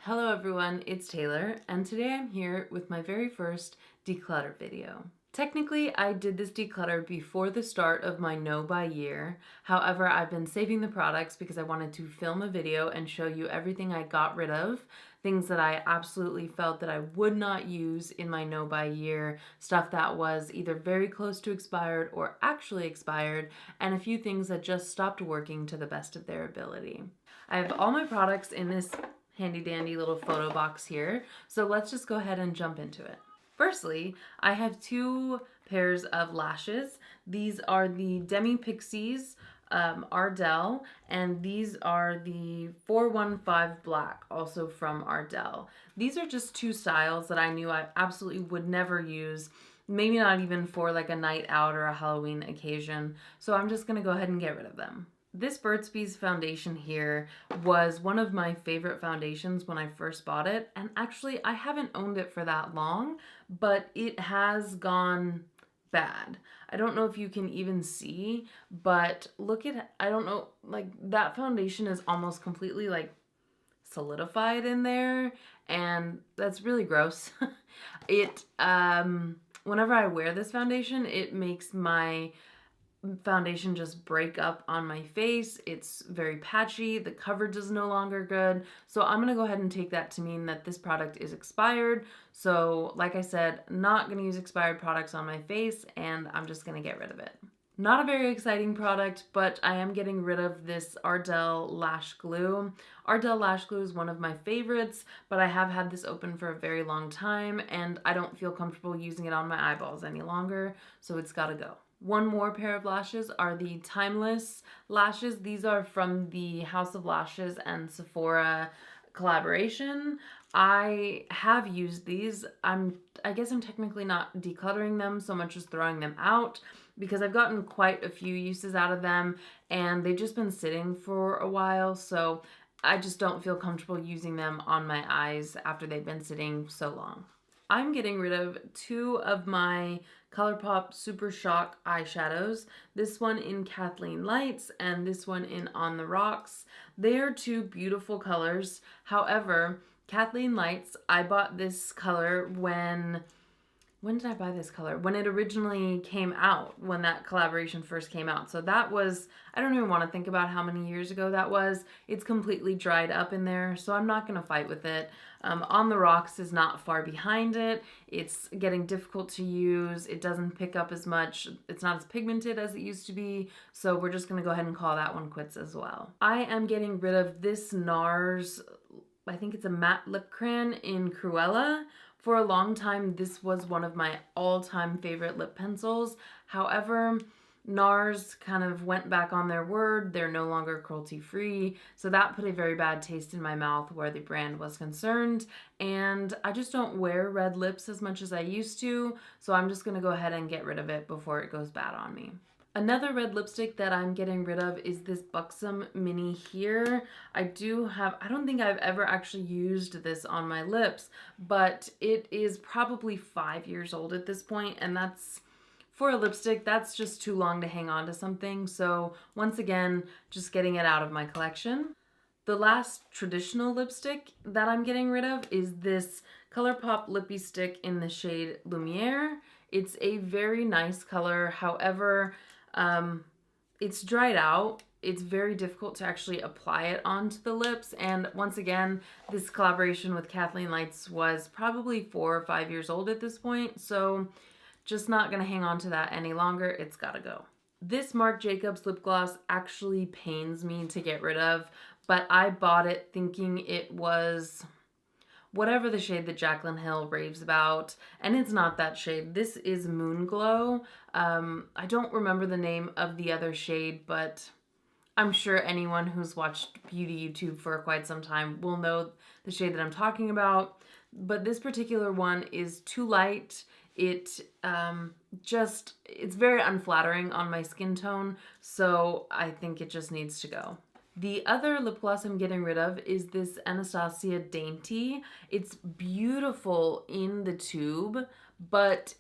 Hello everyone, it's Taylor, and today I'm here with my very first declutter video. Technically, I did this declutter before the start of my no-buy year. However, I've been saving the products because I wanted to film a video and show you everything I got rid of, things that I absolutely felt that I would not use in my no-buy year, stuff that was either very close to expired or actually expired, and a few things that just stopped working to the best of their ability. I have all my products in this handy dandy little photo box here, so let's just go ahead and jump into it. Firstly, I have two pairs of lashes. These are the Demi Pixies Ardell, and these are the 415 Black, also from Ardell. These are just two styles that I knew I absolutely would never use, maybe not even for like a night out or a Halloween occasion, so I'm just gonna go ahead and get rid of them. This Burt's Bees foundation here was one of my favorite foundations when I first bought it, and actually I haven't owned it for that long, but it has gone bad. I don't know if you can even see, but look at, I don't know, like that foundation is almost completely like solidified in there, and that's really gross. Whenever I wear this foundation, it makes my foundation just break up on my face. It's very patchy. The coverage is no longer good. So I'm going to go ahead and take that to mean that this product is expired. So like I said, not going to use expired products on my face, and I'm just going to get rid of it. Not a very exciting product, but I am getting rid of this Ardell Lash Glue. Ardell Lash Glue is one of my favorites, but I have had this open for a very long time, and I don't feel comfortable using it on my eyeballs any longer, so it's gotta go. One more pair of lashes are the Timeless lashes. These are from the House of Lashes and Sephora collaboration. I have used these. I guess I'm technically not decluttering them so much as throwing them out, because I've gotten quite a few uses out of them and they've just been sitting for a while, so I just don't feel comfortable using them on my eyes after they've been sitting so long. I'm getting rid of two of my ColourPop Super Shock eyeshadows. This one in Kathleen Lights and this one in On the Rocks. They are two beautiful colors. However, Kathleen Lights, I bought this color when did I buy this color? When it originally came out, when that collaboration first came out. So that was, I don't even want to think about how many years ago that was. It's completely dried up in there, so I'm not going to fight with it. On the Rocks is not far behind it. It's getting difficult to use. It doesn't pick up as much. It's not as pigmented as it used to be, so we're just going to go ahead and call that one quits as well. I am getting rid of this NARS, I think it's a matte lip crayon in Cruella. For a long time, this was one of my all-time favorite lip pencils. However, NARS kind of went back on their word. They're no longer cruelty-free, so that put a very bad taste in my mouth where the brand was concerned, and I just don't wear red lips as much as I used to, so I'm just going to go ahead and get rid of it before it goes bad on me. Another red lipstick that I'm getting rid of is this Buxom Mini here. I don't think I've ever actually used this on my lips, but it is probably 5 years old at this point, and that's, for a lipstick, that's just too long to hang on to something. So once again, just getting it out of my collection. The last traditional lipstick that I'm getting rid of is this ColourPop Lippy Stick in the shade Lumiere. It's a very nice color. However, it's dried out. It's very difficult to actually apply it onto the lips, and once again, this collaboration with Kathleen Lights was probably 4 or 5 years old at this point, so just not gonna hang on to that any longer. It's gotta go. This Marc Jacobs lip gloss actually pains me to get rid of, but I bought it thinking it was whatever the shade that Jaclyn Hill raves about, and it's not that shade. This is Moon Glow. I don't remember the name of the other shade, but I'm sure anyone who's watched beauty YouTube for quite some time will know the shade that I'm talking about. But this particular one is too light. It's very unflattering on my skin tone, so I think it just needs to go. The other lip gloss I'm getting rid of is this Anastasia Dainty. It's beautiful in the tube, but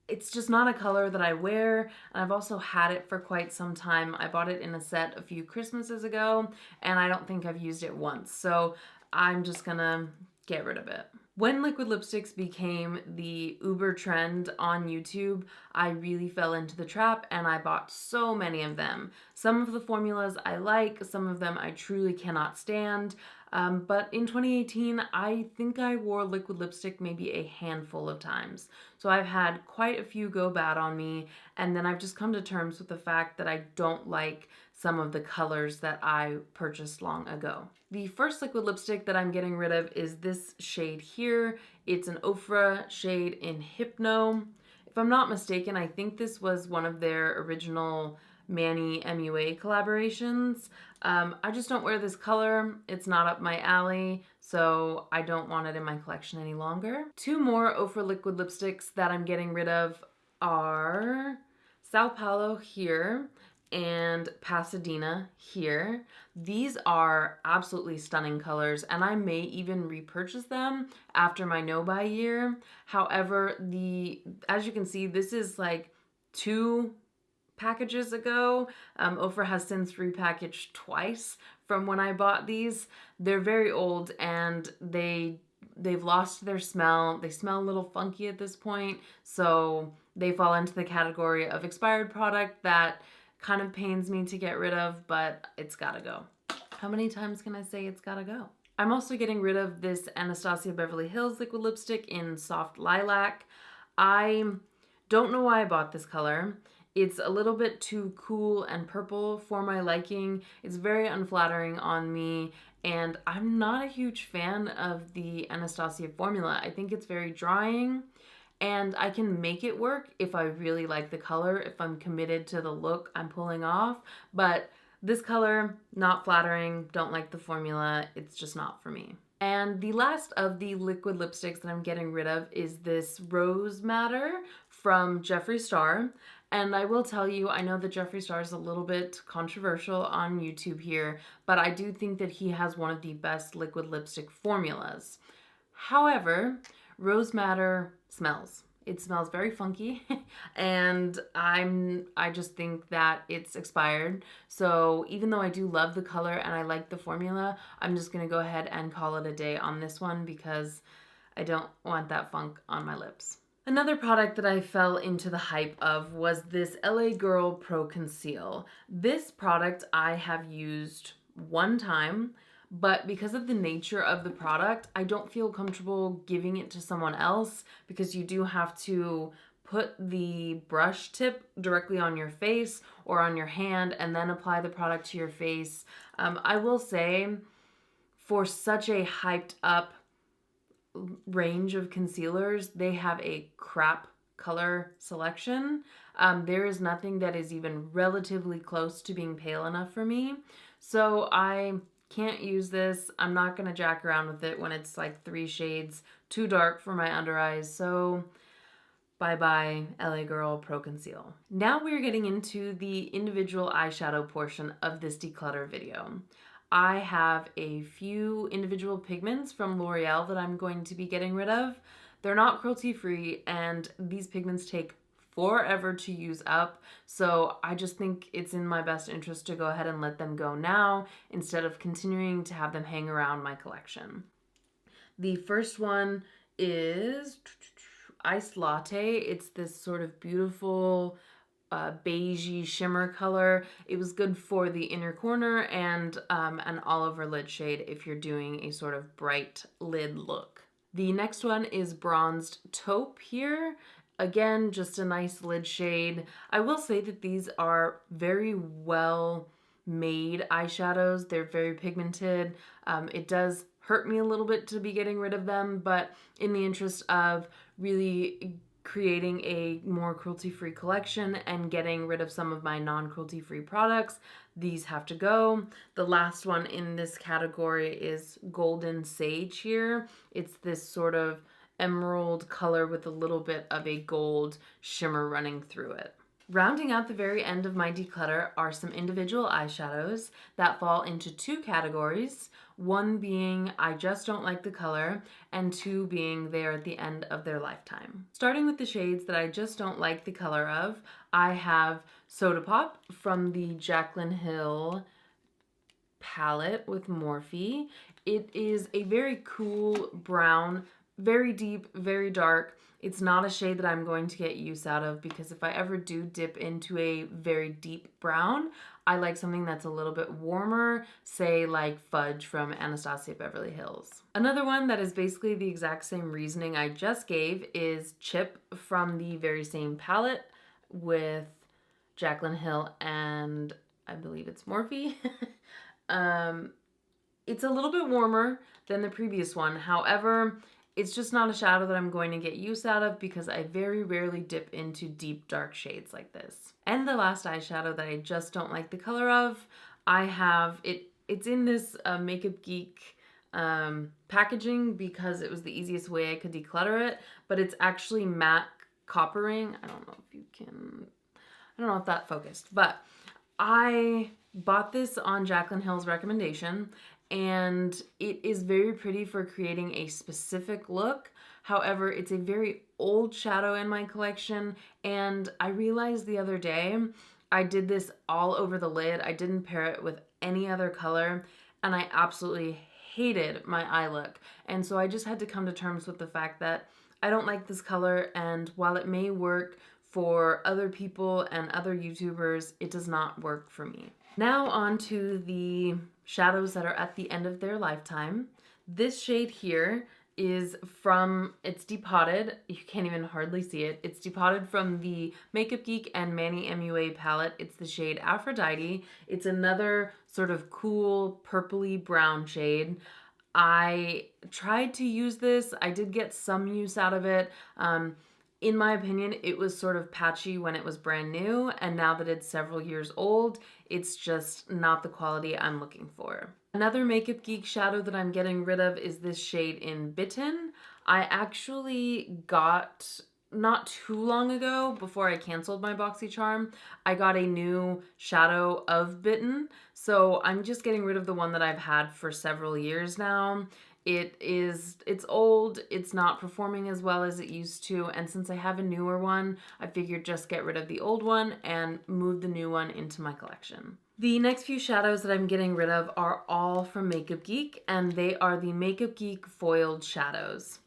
it's just not a color that I wear, and I've also had it for quite some time. I bought it in a set a few Christmases ago, and I don't think I've used it once. So I'm just gonna get rid of it. When liquid lipsticks became the uber trend on YouTube, I really fell into the trap and I bought so many of them. Some of the formulas I like, some of them I truly cannot stand. But in 2018, I think I wore liquid lipstick maybe a handful of times. So I've had quite a few go bad on me, and then I've just come to terms with the fact that I don't like some of the colors that I purchased long ago. The first liquid lipstick that I'm getting rid of is this shade here. It's an Ofra shade in Hypno. If I'm not mistaken, I think this was one of their original Manny MUA collaborations. I just don't wear this color. It's not up my alley, so I don't want it in my collection any longer. Two more Ofra liquid lipsticks that I'm getting rid of are Sao Paulo here and Pasadena here. These are absolutely stunning colors, and I may even repurchase them after my no-buy year. However, as you can see, this is like 2 packages ago. Ofra has since repackaged twice from when I bought these. They're very old and they've lost their smell. They smell a little funky at this point, so they fall into the category of expired product that kind of pains me to get rid of, but it's gotta go. How many times can I say it's gotta go? I'm also getting rid of this Anastasia Beverly Hills liquid lipstick in Soft Lilac. I don't know why I bought this color. It's a little bit too cool and purple for my liking. It's very unflattering on me, and I'm not a huge fan of the Anastasia formula. I think it's very drying, and I can make it work if I really like the color, if I'm committed to the look I'm pulling off. But this color, not flattering, don't like the formula, it's just not for me. And the last of the liquid lipsticks that I'm getting rid of is this Rose Madder from Jeffree Star. And I will tell you, I know that Jeffree Star is a little bit controversial on YouTube here, but I do think that he has one of the best liquid lipstick formulas. However, Rose Madder smells. It smells very funky, and I just think that it's expired. So even though I do love the color and I like the formula, I'm just gonna go ahead and call it a day on this one because I don't want that funk on my lips. Another product that I fell into the hype of was this LA Girl Pro Conceal. This product I have used one time, but because of the nature of the product, I don't feel comfortable giving it to someone else because you do have to put the brush tip directly on your face or on your hand and then apply the product to your face. I will say, for such a hyped up range of concealers, they have a crap color selection. There is nothing that is even relatively close to being pale enough for me. So I can't use this. I'm not going to jack around with it when it's like 3 shades too dark for my under eyes. So bye-bye LA Girl Pro Conceal. Now we're getting into the individual eyeshadow portion of this declutter video. I have a few individual pigments from L'Oreal that I'm going to be getting rid of. They're not cruelty-free, and these pigments take forever to use up, so I just think it's in my best interest to go ahead and let them go now instead of continuing to have them hang around my collection. The first one is Iced Latte. It's this sort of beautiful beigey shimmer color. It was good for the inner corner and an all over lid shade if you're doing a sort of bright lid look. The next one is Bronzed Taupe here. Again, just a nice lid shade. I will say that these are very well made eyeshadows. They're very pigmented. It does hurt me a little bit to be getting rid of them, but in the interest of really creating a more cruelty-free collection and getting rid of some of my non-cruelty-free products, these have to go. The last one in this category is Golden Sage here. It's this sort of emerald color with a little bit of a gold shimmer running through it. Rounding out the very end of my declutter are some individual eyeshadows that fall into 2 categories, one being I just don't like the color, and 2 being they are at the end of their lifetime. Starting with the shades that I just don't like the color of, I have Soda Pop from the Jaclyn Hill palette with Morphe. It is a very cool brown, very deep, very dark. It's not a shade that I'm going to get use out of because if I ever do dip into a very deep brown, I like something that's a little bit warmer, say like Fudge from Anastasia Beverly Hills. Another one that is basically the exact same reasoning I just gave is Chip from the very same palette with Jaclyn Hill and I believe it's Morphe. It's a little bit warmer than the previous one. However, it's just not a shadow that I'm going to get use out of because I very rarely dip into deep dark shades like this. And the last eyeshadow that I just don't like the color of, I have it's in this Makeup Geek packaging because it was the easiest way I could declutter it, but it's actually matte coppering. I don't know if that focused, but I bought this on Jaclyn Hill's recommendation and it is very pretty for creating a specific look. However, it's a very old shadow in my collection and I realized the other day I did this all over the lid. I didn't pair it with any other color and I absolutely hated my eye look. And so I just had to come to terms with the fact that I don't like this color, and while it may work for other people and other YouTubers, it does not work for me. Now on to the shadows that are at the end of their lifetime. This shade here is it's depotted. You can't even hardly see it. It's depotted from the Makeup Geek and Manny MUA palette. It's the shade Aphrodite. It's another sort of cool purpley brown shade. I tried to use this. I did get some use out of it. In my opinion, it was sort of patchy when it was brand new, and now that it's several years old, it's just not the quality I'm looking for. Another Makeup Geek shadow that I'm getting rid of is this shade in Bitten. I actually got, not too long ago, before I canceled my BoxyCharm, I got a new shadow of Bitten. So I'm just getting rid of the one that I've had for several years now. It's old, it's not performing as well as it used to, and since I have a newer one, I figured just get rid of the old one and move the new one into my collection. The next few shadows that I'm getting rid of are all from Makeup Geek, and they are the Makeup Geek foiled shadows.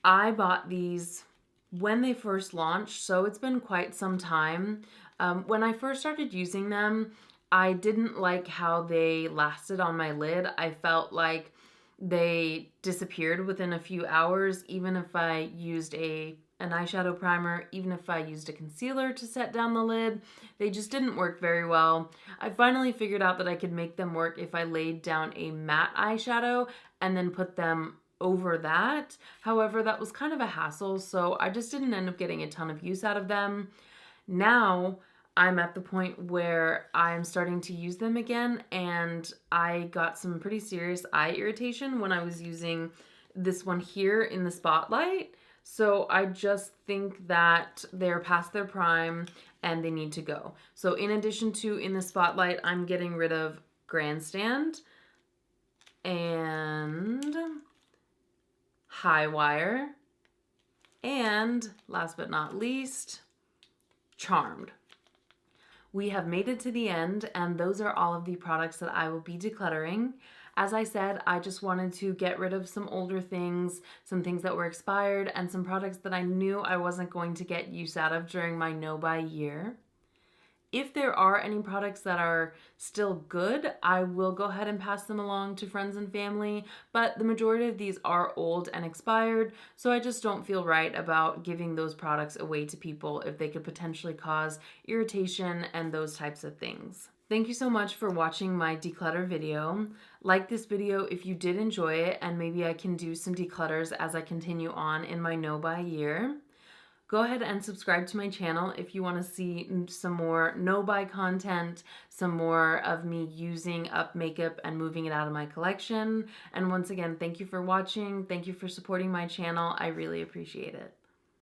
I bought these when they first launched, so it's been quite some time. When I first started using them, I didn't like how they lasted on my lid. I felt like they disappeared within a few hours, even if I used an eyeshadow primer, even if I used a concealer to set down the lid. They just didn't work very well. I finally figured out that I could make them work if I laid down a matte eyeshadow and then put them over that. However, that was kind of a hassle, so I just didn't end up getting a ton of use out of them. Now, I'm at the point where I'm starting to use them again, and I got some pretty serious eye irritation when I was using this one here in the spotlight. So I just think that they're past their prime and they need to go. So in addition to in the spotlight, I'm getting rid of Grandstand and High Wire, and last but not least, Charmed. We have made it to the end, and those are all of the products that I will be decluttering. As I said, I just wanted to get rid of some older things, some things that were expired, and some products that I knew I wasn't going to get use out of during my no-buy year. If there are any products that are still good, I will go ahead and pass them along to friends and family, but the majority of these are old and expired, so I just don't feel right about giving those products away to people if they could potentially cause irritation and those types of things. Thank you so much for watching my declutter video. Like this video if you did enjoy it, and maybe I can do some declutters as I continue on in my no-buy year. Go ahead and subscribe to my channel if you want to see some more no-buy content, some more of me using up makeup and moving it out of my collection. And once again, thank you for watching. Thank you for supporting my channel. I really appreciate it.